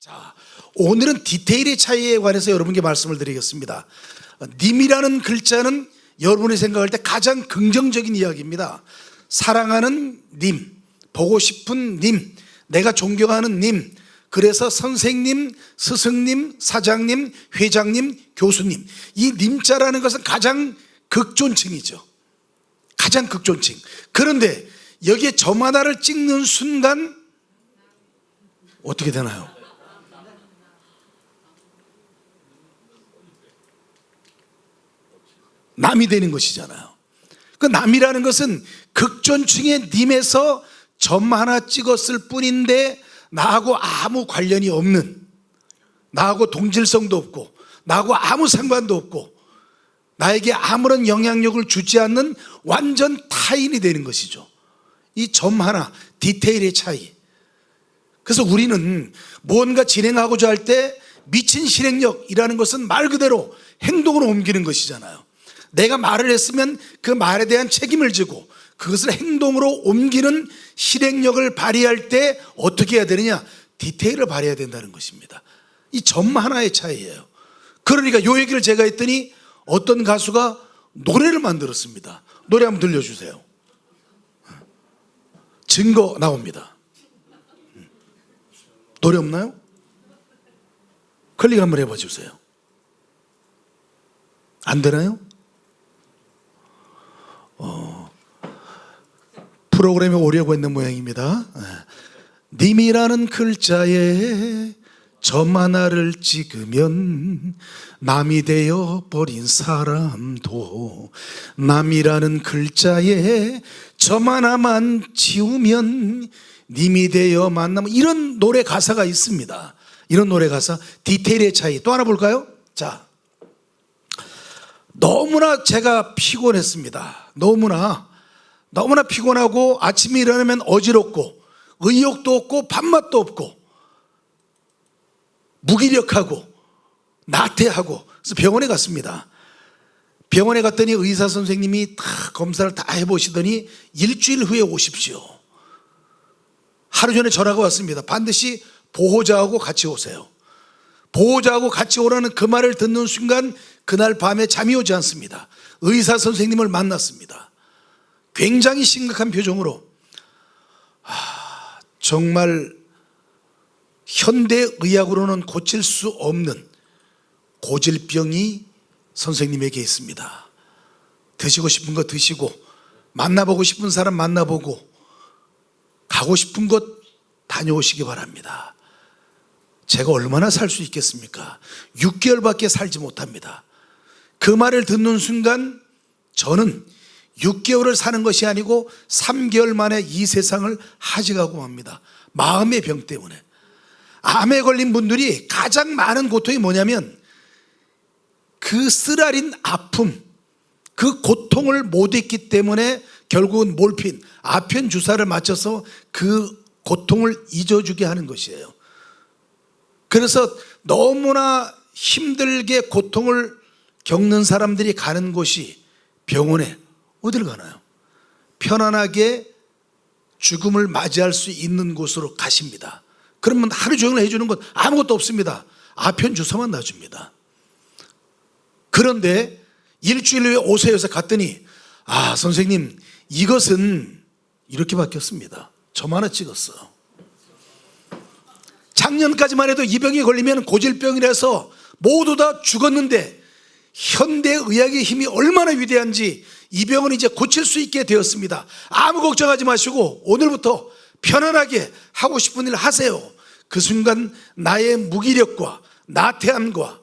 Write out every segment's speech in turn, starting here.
자, 오늘은 디테일의 차이에 관해서 여러분께 말씀을 드리겠습니다. 님이라는 글자는 여러분이 생각할 때 가장 긍정적인 이야기입니다. 사랑하는 님, 보고 싶은 님, 내가 존경하는 님, 그래서 선생님, 스승님, 사장님, 회장님, 교수님, 이 님자라는 것은 가장 극존칭이죠. 가장 극존칭. 그런데 여기에 점 하나를 찍는 순간 어떻게 되나요? 남이 되는 것이잖아요. 그 남이라는 것은 극존칭의 님에서 점 하나 찍었을 뿐인데 나하고 아무 관련이 없는, 나하고 동질성도 없고 나하고 아무 상관도 없고 나에게 아무런 영향력을 주지 않는 완전 타인이 되는 것이죠. 이 점 하나, 디테일의 차이. 그래서 우리는 무언가 진행하고자 할 때 미친 실행력이라는 것은 말 그대로 행동으로 옮기는 것이잖아요. 내가 말을 했으면 그 말에 대한 책임을 지고 그것을 행동으로 옮기는 실행력을 발휘할 때 어떻게 해야 되느냐? 디테일을 발휘해야 된다는 것입니다. 이 점 하나의 차이예요. 그러니까 요 얘기를 제가 했더니 어떤 가수가 노래를 만들었습니다. 노래 한번 들려주세요. 증거 나옵니다. 노래 없나요? 클릭 한번 해봐 주세요. 안 되나요? 프로그램에 오려고 했는 모양입니다. 님이라는 글자에 점 하나를 찍으면 남이 되어 버린 사람도, 남이라는 글자에 점 하나만 지우면 님이 되어 만나면, 이런 노래 가사가 있습니다. 이런 노래 가사, 디테일의 차이. 또 하나 볼까요? 자, 너무나 제가 피곤했습니다. 너무나 피곤하고 아침에 일어나면 어지럽고 의욕도 없고 밥맛도 없고 무기력하고 나태하고, 그래서 병원에 갔습니다. 병원에 갔더니 의사 선생님이 다 검사를 다 해보시더니 일주일 후에 오십시오. 하루 전에 전화가 왔습니다. 반드시 보호자하고 같이 오세요. 보호자하고 같이 오라는 그 말을 듣는 순간 그날 밤에 잠이 오지 않습니다. 의사 선생님을 만났습니다. 굉장히 심각한 표정으로 정말 현대의학으로는 고칠 수 없는 고질병이 선생님에게 있습니다. 드시고 싶은 거 드시고 만나보고 싶은 사람 만나보고 가고 싶은 곳 다녀오시기 바랍니다. 제가 얼마나 살 수 있겠습니까? 6개월밖에 살지 못합니다. 그 말을 듣는 순간 저는 6개월을 사는 것이 아니고 3개월 만에 이 세상을 하직하고 맙니다. 마음의 병 때문에. 암에 걸린 분들이 가장 많은 고통이 뭐냐면 그 쓰라린 아픔, 그 고통을 못 잊기 때문에 결국은 몰핀, 아편 주사를 맞춰서 그 고통을 잊어주게 하는 것이에요. 그래서 너무나 힘들게 고통을 겪는 사람들이 가는 곳이 병원에, 어디를 가나요? 편안하게 죽음을 맞이할 수 있는 곳으로 가십니다. 그러면 하루 종일 해주는 건 아무것도 없습니다. 아편 주사만 놔줍니다. 그런데 일주일 후에 오세요 해서 갔더니 선생님, 이것은 이렇게 바뀌었습니다. 점 하나 찍었어. 작년까지만 해도 이 병이 걸리면 고질병이라서 모두 다 죽었는데 현대의학의 힘이 얼마나 위대한지 이 병은 이제 고칠 수 있게 되었습니다. 아무 걱정하지 마시고 오늘부터 편안하게 하고 싶은 일 하세요. 그 순간 나의 무기력과 나태함과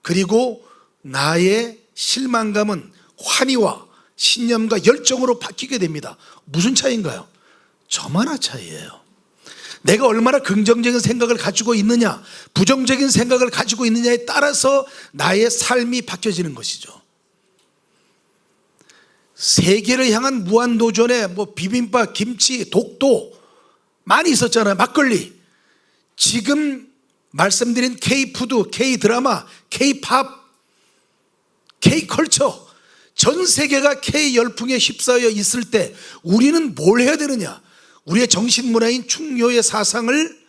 그리고 나의 실망감은 환희와 신념과 열정으로 바뀌게 됩니다. 무슨 차이인가요? 점 하나 차이예요. 내가 얼마나 긍정적인 생각을 가지고 있느냐, 부정적인 생각을 가지고 있느냐에 따라서 나의 삶이 바뀌어지는 것이죠. 세계를 향한 무한도전에 비빔밥, 김치, 독도 많이 있었잖아요. 막걸리. 지금 말씀드린 K푸드, K드라마, K팝, K컬처, 전 세계가 K열풍에 휩싸여 있을 때 우리는 뭘 해야 되느냐? 우리의 정신문화인 충효의 사상을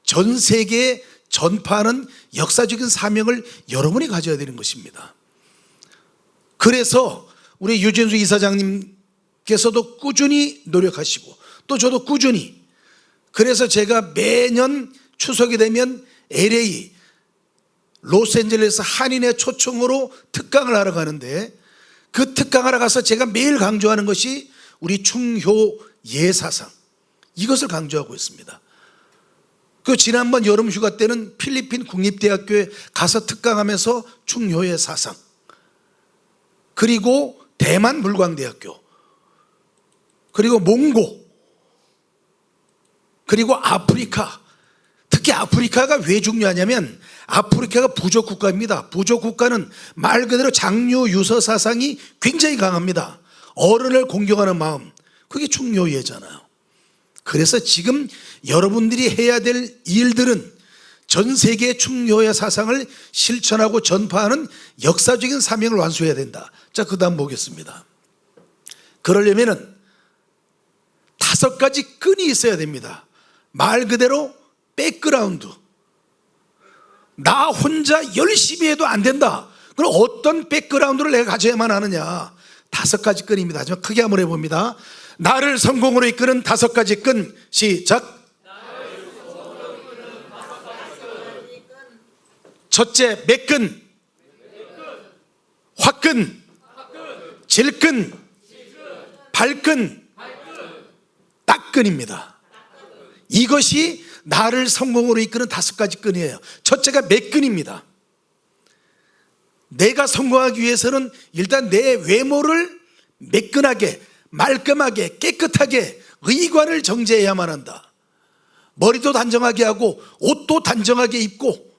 전 세계에 전파하는 역사적인 사명을 여러분이 가져야 되는 것입니다. 그래서 우리 유진수 이사장님께서도 꾸준히 노력하시고 또 저도 꾸준히, 그래서 제가 매년 추석이 되면 LA, 로스앤젤레스 한인의 초청으로 특강을 하러 가는데, 그 특강하러 가서 제가 매일 강조하는 것이 우리 충효 예사상, 이것을 강조하고 있습니다. 그 지난번 여름 휴가 때는 필리핀 국립대학교에 가서 특강하면서 충효의 사상, 그리고 대만 물광대학교, 그리고 몽고, 그리고 아프리카, 특히 아프리카가 왜 중요하냐면 아프리카가 부족 국가입니다. 부족 국가는 말 그대로 장류 유서 사상이 굉장히 강합니다. 어른을 공경하는 마음, 그게 충효예잖아요. 그래서 지금 여러분들이 해야 될 일들은 전 세계 충효의 사상을 실천하고 전파하는 역사적인 사명을 완수해야 된다. 자, 그 다음 보겠습니다. 그러려면은 5가지 끈이 있어야 됩니다. 말 그대로 백그라운드. 나 혼자 열심히 해도 안 된다. 그럼 어떤 백그라운드를 내가 가져야만 하느냐? 5가지 끈입니다. 하지만 크게 한번 해봅니다. 나를 성공으로 이끄는 5가지 끈. 시작. 첫째, 매끈, 화끈, 질끈, 발끈, 따끈입니다. 이것이 나를 성공으로 이끄는 5가지 끈이에요. 첫째가 매끈입니다. 내가 성공하기 위해서는 일단 내 외모를 매끈하게, 말끔하게, 깨끗하게 의관을 정제해야만 한다. 머리도 단정하게 하고 옷도 단정하게 입고,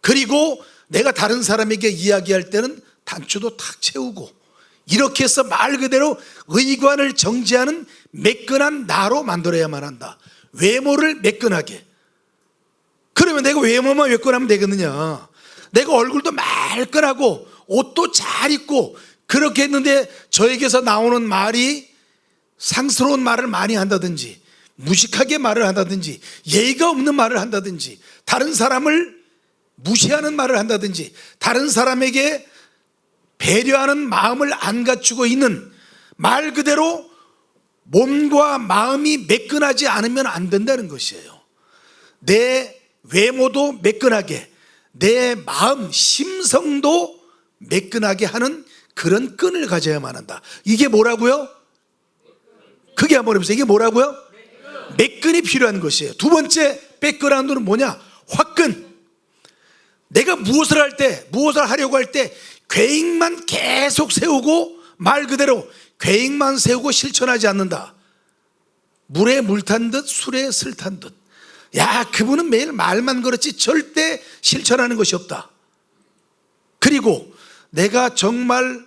그리고 내가 다른 사람에게 이야기할 때는 단추도 탁 채우고, 이렇게 해서 말 그대로 의관을 정제하는 매끈한 나로 만들어야만 한다. 외모를 매끈하게. 그러면 내가 외모만 매끈하면 되겠느냐? 내가 얼굴도 말끈하고 옷도 잘 입고 그렇게 했는데 저에게서 나오는 말이 상스러운 말을 많이 한다든지, 무식하게 말을 한다든지, 예의가 없는 말을 한다든지, 다른 사람을 무시하는 말을 한다든지, 다른 사람에게 배려하는 마음을 안 갖추고 있는, 말 그대로 몸과 마음이 매끈하지 않으면 안 된다는 것이에요. 내 외모도 매끈하게, 내 마음, 심성도 매끈하게 하는 그런 끈을 가져야만 한다. 이게 뭐라고요? 크게 한번 해보세요. 이게 뭐라고요? 매끈이 필요한 것이에요. 두 번째 백그라운드는 뭐냐? 화끈. 내가 무엇을 할 때, 무엇을 하려고 할 때 계획만 계속 세우고, 말 그대로 계획만 세우고 실천하지 않는다. 물에 물 탄 듯 술에 슬 탄 듯. 야, 그분은 매일 말만 그렇지 절대 실천하는 것이 없다. 그리고 내가 정말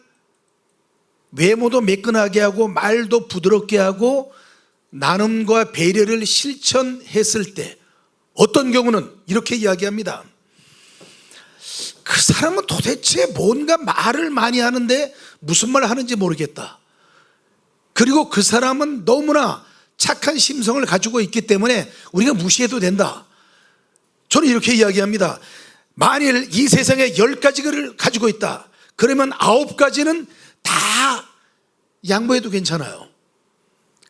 외모도 매끈하게 하고 말도 부드럽게 하고 나눔과 배려를 실천했을 때 어떤 경우는 이렇게 이야기합니다. 그 사람은 도대체 뭔가 말을 많이 하는데 무슨 말 하는지 모르겠다. 그리고 그 사람은 너무나 착한 심성을 가지고 있기 때문에 우리가 무시해도 된다. 저는 이렇게 이야기합니다. 만일 이 세상에 10가지를 가지고 있다. 그러면 9가지는 다 양보해도 괜찮아요.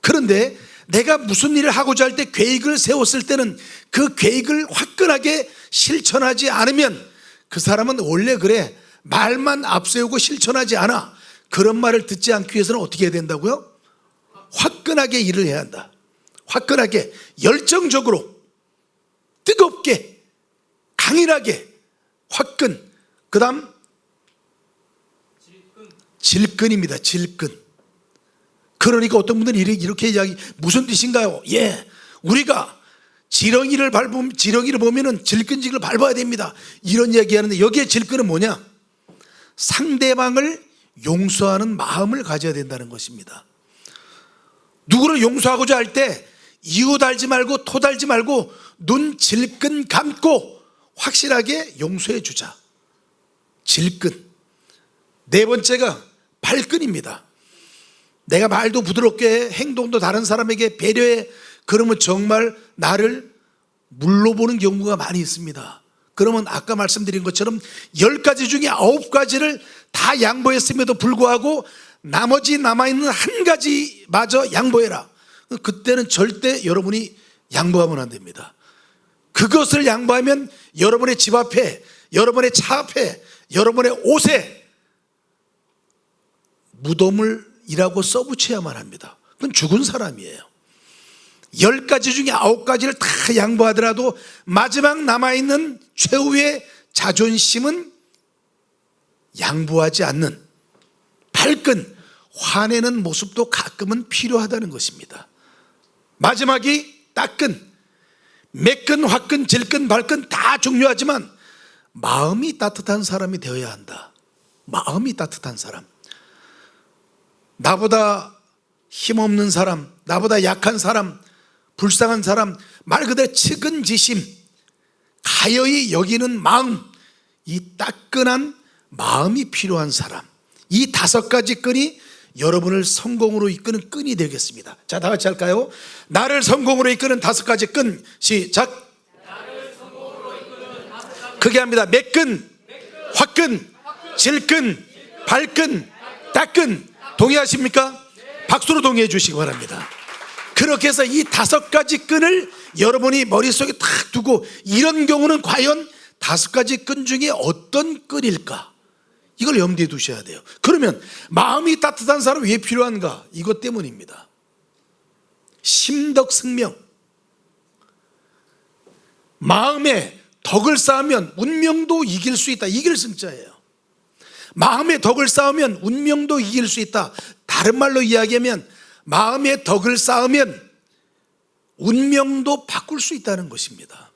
그런데 내가 무슨 일을 하고자 할 때 계획을 세웠을 때는 그 계획을 화끈하게 실천하지 않으면 그 사람은 원래 그래, 말만 앞세우고 실천하지 않아. 그런 말을 듣지 않기 위해서는 어떻게 해야 된다고요? 화끈하게 일을 해야 한다. 화끈하게, 열정적으로, 뜨겁게, 강인하게, 화끈. 그 다음 질끈입니다. 질끈. 그러니까 어떤 분들은 이렇게 이야기, 무슨 뜻인가요? 예, 우리가 지렁이를 보면은 질끈질끈 밟아야 됩니다. 이런 이야기 하는데, 여기에 질끈은 뭐냐? 상대방을 용서하는 마음을 가져야 된다는 것입니다. 누구를 용서하고자 할 때 이유 달지 말고 토 달지 말고 눈 질끈 감고 확실하게 용서해 주자. 질끈. 네 번째가 발끈입니다. 내가 말도 부드럽게 해, 행동도 다른 사람에게 배려해. 그러면 정말 나를 물로 보는 경우가 많이 있습니다. 그러면 아까 말씀드린 것처럼 10가지 중에 9가지를 다 양보했음에도 불구하고 나머지 남아있는 한 가지마저 양보해라. 그때는 절대 여러분이 양보하면 안 됩니다. 그것을 양보하면 여러분의 집 앞에, 여러분의 차 앞에, 여러분의 옷에 무덤을이라고 써붙여야만 합니다. 그건 죽은 사람이에요. 10가지 중에 9가지를 다 양보하더라도 마지막 남아있는 최후의 자존심은 양보하지 않는 발끈, 화내는 모습도 가끔은 필요하다는 것입니다. 마지막이 따끈, 매끈, 화끈, 질끈, 발끈 다 중요하지만 마음이 따뜻한 사람이 되어야 한다. 마음이 따뜻한 사람. 나보다 힘없는 사람, 나보다 약한 사람, 불쌍한 사람, 말 그대로 측은지심, 가여이 여기는 마음, 이 따끈한 마음이 필요한 사람. 이 5가지 끈이 여러분을 성공으로 이끄는 끈이 되겠습니다. 자, 다 같이 할까요? 나를 성공으로 이끄는 5가지 끈. 시작. 크게 합니다. 매끈, 화끈, 질끈, 발끈, 따끈. 동의하십니까? 박수로 동의해 주시기 바랍니다. 그렇게 해서 이 5가지 끈을 여러분이 머릿속에 탁 두고, 이런 경우는 과연 5가지 끈 중에 어떤 끈일까? 이걸 염두에 두셔야 돼요. 그러면 마음이 따뜻한 사람이 왜 필요한가? 이것 때문입니다. 심덕승명. 마음에 덕을 쌓으면 운명도 이길 수 있다. 이길 승자예요. 마음에 덕을 쌓으면 운명도 이길 수 있다. 다른 말로 이야기하면 마음에 덕을 쌓으면 운명도 바꿀 수 있다는 것입니다.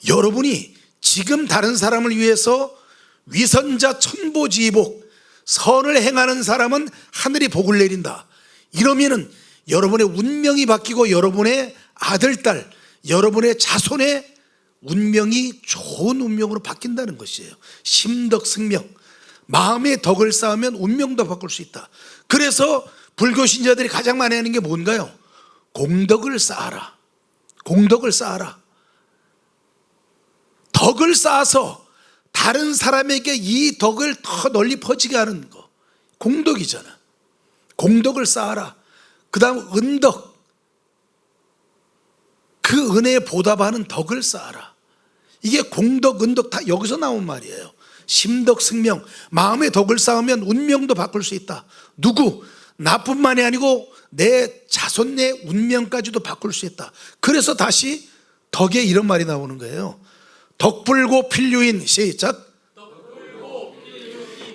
여러분이 지금 다른 사람을 위해서 위선자 천보지복, 선을 행하는 사람은 하늘이 복을 내린다. 이러면은 여러분의 운명이 바뀌고 여러분의 아들, 딸, 여러분의 자손의 운명이 좋은 운명으로 바뀐다는 것이에요. 심덕승명. 마음의 덕을 쌓으면 운명도 바꿀 수 있다. 그래서 불교 신자들이 가장 많이 하는 게 뭔가요? 공덕을 쌓아라. 공덕을 쌓아라. 덕을 쌓아서 다른 사람에게 이 덕을 더 널리 퍼지게 하는 거, 공덕이잖아. 공덕을 쌓아라. 그 다음 은덕, 그 은혜에 보답하는 덕을 쌓아라. 이게 공덕, 은덕 다 여기서 나온 말이에요. 심덕승명. 마음의 덕을 쌓으면 운명도 바꿀 수 있다. 누구? 나뿐만이 아니고 내 자손, 내 운명까지도 바꿀 수 있다. 그래서 다시 덕에 이런 말이 나오는 거예요. 덕불고 필류인. 시작.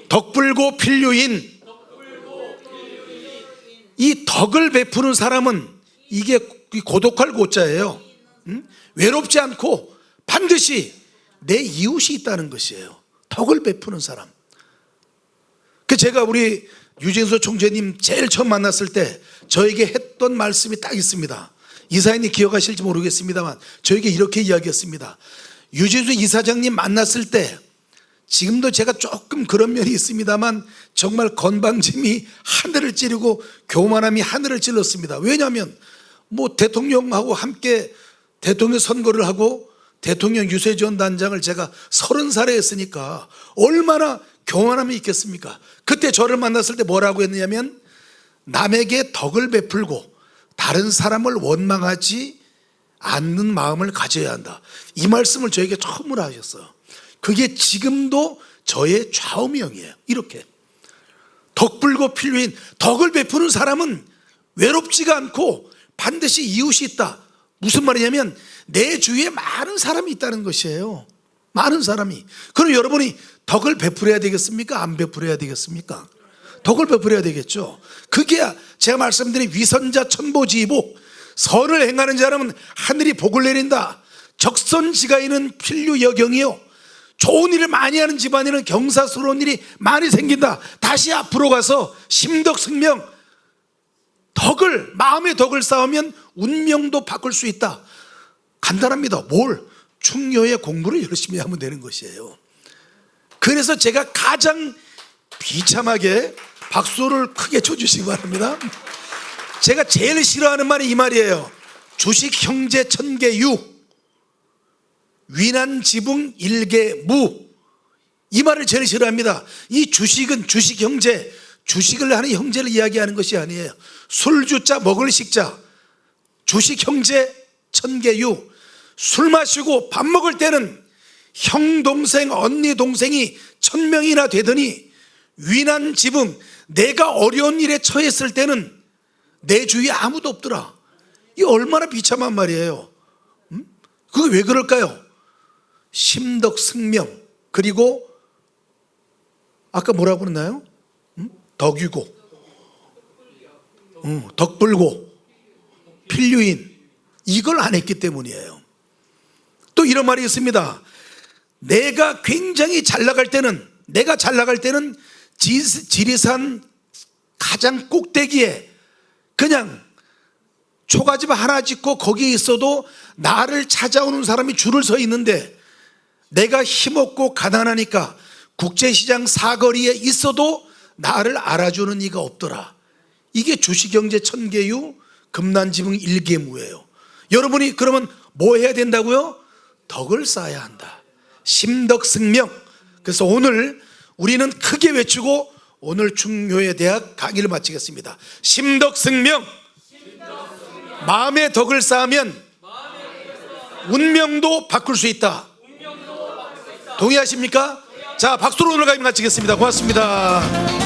덕불고 필류인. 이 덕을 베푸는 사람은 이게 고독할 고자예요. 외롭지 않고 반드시 내 이웃이 있다는 것이에요. 덕을 베푸는 사람. 제가 우리 유진수 총재님 제일 처음 만났을 때 저에게 했던 말씀이 딱 있습니다. 이사장님 기억하실지 모르겠습니다만 저에게 이렇게 이야기했습니다. 유진수 이사장님 만났을 때, 지금도 제가 조금 그런 면이 있습니다만 정말 건방짐이 하늘을 찌르고 교만함이 하늘을 찔렀습니다. 왜냐하면 대통령하고 함께 대통령 선거를 하고 대통령 유세지원 단장을 제가 30살에 했으니까 얼마나 교만함이 있겠습니까? 그때 저를 만났을 때 뭐라고 했느냐면, 남에게 덕을 베풀고 다른 사람을 원망하지 않는 마음을 가져야 한다. 이 말씀을 저에게 처음으로 하셨어요. 그게 지금도 저의 좌우명이에요. 이렇게 덕불고 필류인. 덕을 베푸는 사람은 외롭지가 않고 반드시 이웃이 있다. 무슨 말이냐면 내 주위에 많은 사람이 있다는 것이에요. 많은 사람이. 그럼 여러분이 덕을 베풀어야 되겠습니까? 안 베풀어야 되겠습니까? 덕을 베풀어야 되겠죠. 그게 제가 말씀드린 위선자 천보지복, 선을 행하는 자라면 하늘이 복을 내린다. 적선지가인은 필류여경이요, 좋은 일을 많이 하는 집안에는 경사스러운 일이 많이 생긴다. 다시 앞으로 가서 심덕승명, 덕을, 마음의 덕을 쌓으면 운명도 바꿀 수 있다. 간단합니다. 뭘? 충효의 공부를 열심히 하면 되는 것이에요. 그래서 제가 가장 비참하게 박수를 크게 쳐주시기 바랍니다. 제가 제일 싫어하는 말이 이 말이에요. 주식 형제 천개유, 위난 지붕 일개무. 이 말을 제일 싫어합니다. 이 주식은 주식 형제, 주식을 하는 형제를 이야기하는 것이 아니에요. 술주자 먹을 식자, 주식 형제 천개유. 술 마시고 밥 먹을 때는 형 동생 언니 동생이 1000명이나 되더니 위난 지붕, 내가 어려운 일에 처했을 때는 내 주위에 아무도 없더라. 이 얼마나 비참한 말이에요. 그게 왜 그럴까요? 심덕승명, 그리고 아까 뭐라고 그랬나요? 덕유고, 덕불고, 필류인. 이걸 안 했기 때문이에요. 또 이런 말이 있습니다. 내가 굉장히 잘 나갈 때는, 내가 잘 나갈 때는 지리산 가장 꼭대기에 그냥 초가집 하나 짓고 거기에 있어도 나를 찾아오는 사람이 줄을 서 있는데, 내가 힘없고 가난하니까 국제시장 사거리에 있어도 나를 알아주는 이가 없더라. 이게 주식형제 천개유, 금난지붕 일개무예요. 여러분이 그러면 뭐 해야 된다고요? 덕을 쌓아야 한다. 심덕승명. 그래서 오늘 우리는 크게 외치고 오늘 중교회대학 강의를 마치겠습니다. 심덕승명. 마음의 덕을 쌓으면 운명도 바꿀 수 있다. 동의하십니까? 자, 박수로 오늘 강의 마치겠습니다. 고맙습니다.